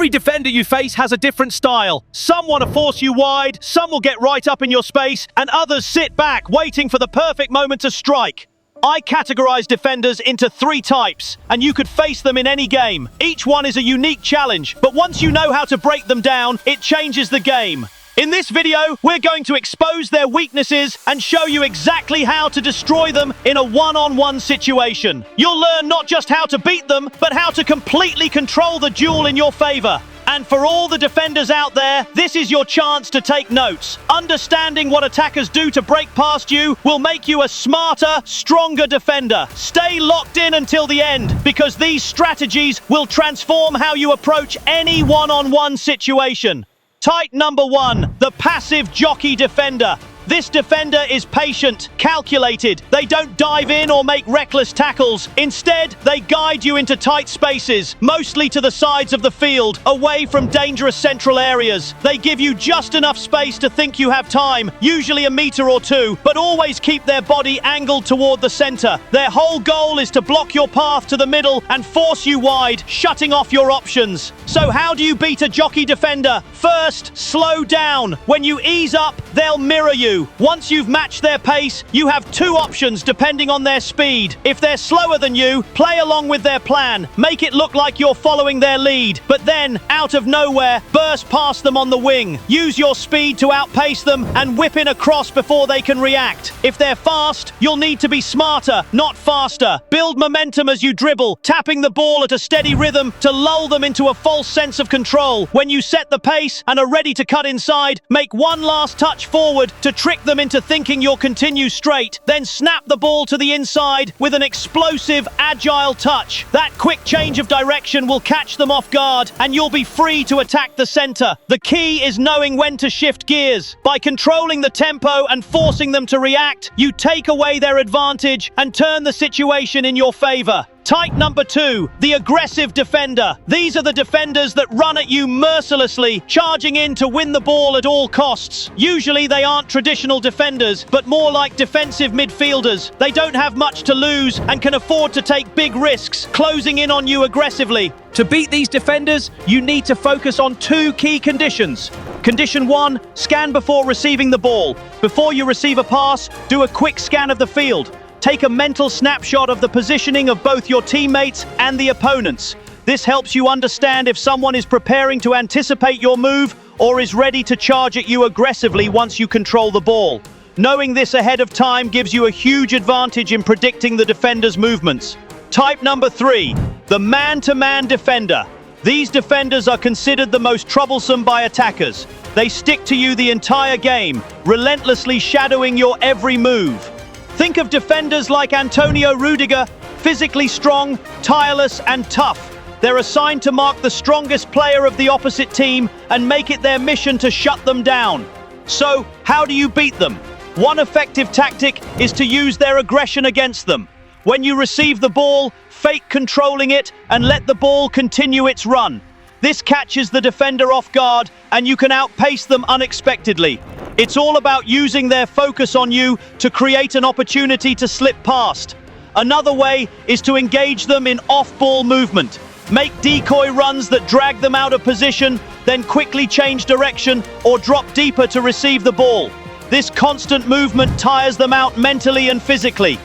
Every defender you face has a different style. Some want to force you wide, some will get right up in your space, and others sit back, waiting for the perfect moment to strike. I categorize defenders into 3 types, and you could face them in any game. Each one is a unique challenge, but once you know how to break them down, it changes the game. In this video, we're going to expose their weaknesses and show you exactly how to destroy them in a one-on-one situation. You'll learn not just how to beat them, but how to completely control the duel in your favor. And for all the defenders out there, this is your chance to take notes. Understanding what attackers do to break past you will make you a smarter, stronger defender. Stay locked in until the end, because these strategies will transform how you approach any one-on-one situation. Type number 1, the passive jockey defender. This defender is patient, calculated. They don't dive in or make reckless tackles. Instead, they guide you into tight spaces, mostly to the sides of the field, away from dangerous central areas. They give you just enough space to think you have time, usually a meter or 2, but always keep their body angled toward the center. Their whole goal is to block your path to the middle and force you wide, shutting off your options. So how do you beat a jockey defender? First, slow down. When you ease up, they'll mirror you. Once you've matched their pace, you have 2 options depending on their speed. If they're slower than you, play along with their plan. Make it look like you're following their lead. But then, out of nowhere, burst past them on the wing. Use your speed to outpace them and whip in across before they can react. If they're fast, you'll need to be smarter, not faster. Build momentum as you dribble, tapping the ball at a steady rhythm to lull them into a false sense of control. When you set the pace and are ready to cut inside, make one last touch forward to trick them into thinking you'll continue straight, then snap the ball to the inside with an explosive, agile touch. That quick change of direction will catch them off guard, and you'll be free to attack the center. The key is knowing when to shift gears. By controlling the tempo and forcing them to react, you take away their advantage and turn the situation in your favor. Type number 2, the aggressive defender. These are the defenders that run at you mercilessly, charging in to win the ball at all costs. Usually they aren't traditional defenders, but more like defensive midfielders. They don't have much to lose and can afford to take big risks, closing in on you aggressively. To beat these defenders, you need to focus on 2 key conditions. Condition 1, scan before receiving the ball. Before you receive a pass, do a quick scan of the field. Take a mental snapshot of the positioning of both your teammates and the opponents. This helps you understand if someone is preparing to anticipate your move or is ready to charge at you aggressively once you control the ball. Knowing this ahead of time gives you a huge advantage in predicting the defender's movements. Type number 3, the man-to-man defender. These defenders are considered the most troublesome by attackers. They stick to you the entire game, relentlessly shadowing your every move. Think of defenders like Antonio Rudiger, physically strong, tireless, and tough. They're assigned to mark the strongest player of the opposite team and make it their mission to shut them down. So, how do you beat them? One effective tactic is to use their aggression against them. When you receive the ball, fake controlling it and let the ball continue its run. This catches the defender off guard and you can outpace them unexpectedly. It's all about using their focus on you to create an opportunity to slip past. Another way is to engage them in off-ball movement. Make decoy runs that drag them out of position, then quickly change direction or drop deeper to receive the ball. This constant movement tires them out mentally and physically.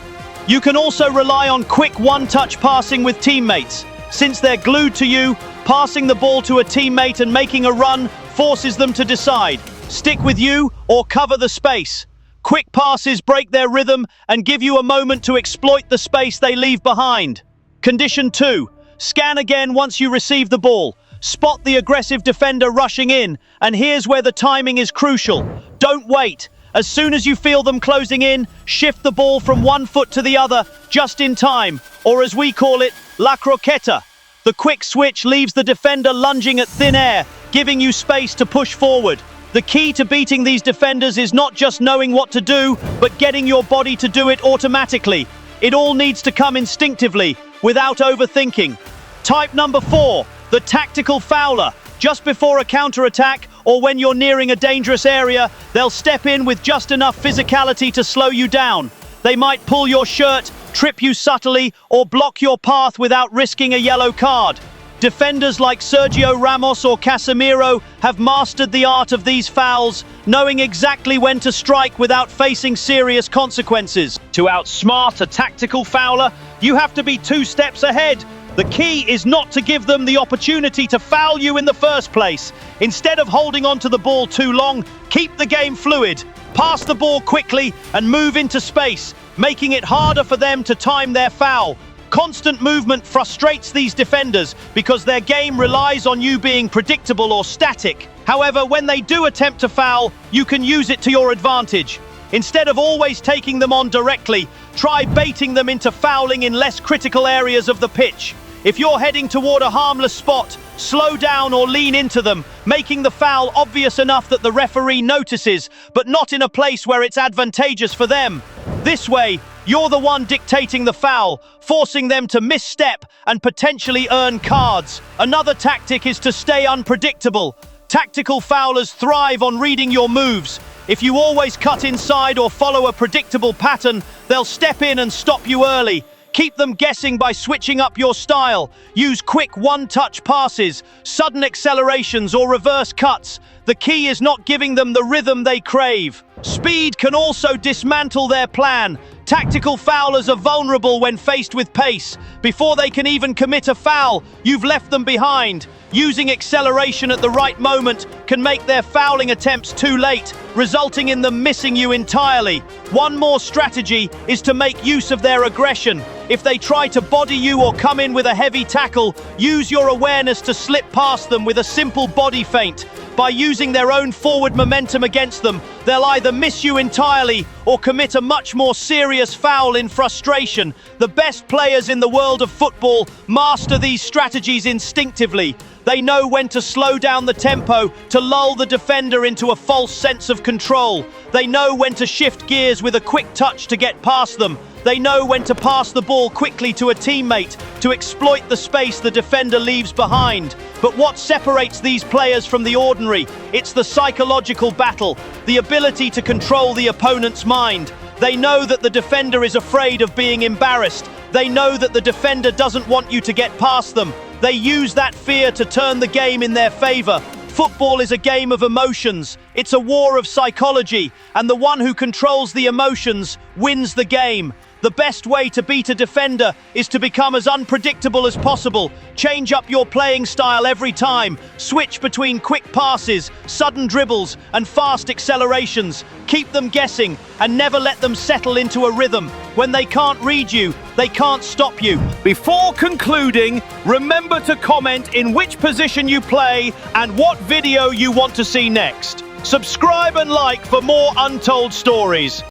You can also rely on quick one-touch passing with teammates. Since they're glued to you, passing the ball to a teammate and making a run forces them to decide. Stick with you or cover the space. Quick passes break their rhythm and give you a moment to exploit the space they leave behind. Condition 2. Scan again once you receive the ball. Spot the aggressive defender rushing in, and here's where the timing is crucial. Don't wait. As soon as you feel them closing in, shift the ball from one foot to the other just in time, or as we call it, la croqueta. The quick switch leaves the defender lunging at thin air, giving you space to push forward. The key to beating these defenders is not just knowing what to do, but getting your body to do it automatically. It all needs to come instinctively, without overthinking. Type number 4, the tactical fouler. Just before a counterattack, or when you're nearing a dangerous area, they'll step in with just enough physicality to slow you down. They might pull your shirt, trip you subtly, or block your path without risking a yellow card. Defenders like Sergio Ramos or Casemiro have mastered the art of these fouls, knowing exactly when to strike without facing serious consequences. To outsmart a tactical fouler, you have to be 2 steps ahead. The key is not to give them the opportunity to foul you in the first place. Instead of holding on to the ball too long, keep the game fluid. Pass the ball quickly and move into space, making it harder for them to time their foul. Constant movement frustrates these defenders because their game relies on you being predictable or static. However, when they do attempt to foul, you can use it to your advantage. Instead of always taking them on directly, try baiting them into fouling in less critical areas of the pitch. If you're heading toward a harmless spot, slow down or lean into them, making the foul obvious enough that the referee notices, but not in a place where it's advantageous for them. This way, you're the one dictating the foul, forcing them to misstep and potentially earn cards. Another tactic is to stay unpredictable. Tactical foulers thrive on reading your moves. If you always cut inside or follow a predictable pattern, they'll step in and stop you early. Keep them guessing by switching up your style. Use quick one-touch passes, sudden accelerations or reverse cuts. The key is not giving them the rhythm they crave. Speed can also dismantle their plan. Tactical foulers are vulnerable when faced with pace. Before they can even commit a foul, you've left them behind. Using acceleration at the right moment can make their fouling attempts too late, resulting in them missing you entirely. One more strategy is to make use of their aggression. If they try to body you or come in with a heavy tackle, use your awareness to slip past them with a simple body feint. By using their own forward momentum against them, they'll either miss you entirely or commit a much more serious foul in frustration. The best players in the world of football master these strategies instinctively. They know when to slow down the tempo to lull the defender into a false sense of control. They know when to shift gears with a quick touch to get past them. They know when to pass the ball quickly to a teammate to exploit the space the defender leaves behind. But what separates these players from the ordinary? It's the psychological battle, the ability to control the opponent's mind. They know that the defender is afraid of being embarrassed. They know that the defender doesn't want you to get past them. They use that fear to turn the game in their favor. Football is a game of emotions. It's a war of psychology, and the one who controls the emotions wins the game. The best way to beat a defender is to become as unpredictable as possible. Change up your playing style every time. Switch between quick passes, sudden dribbles, and fast accelerations. Keep them guessing and never let them settle into a rhythm. When they can't read you, they can't stop you. Before concluding, remember to comment in which position you play and what video you want to see next. Subscribe and like for more untold stories.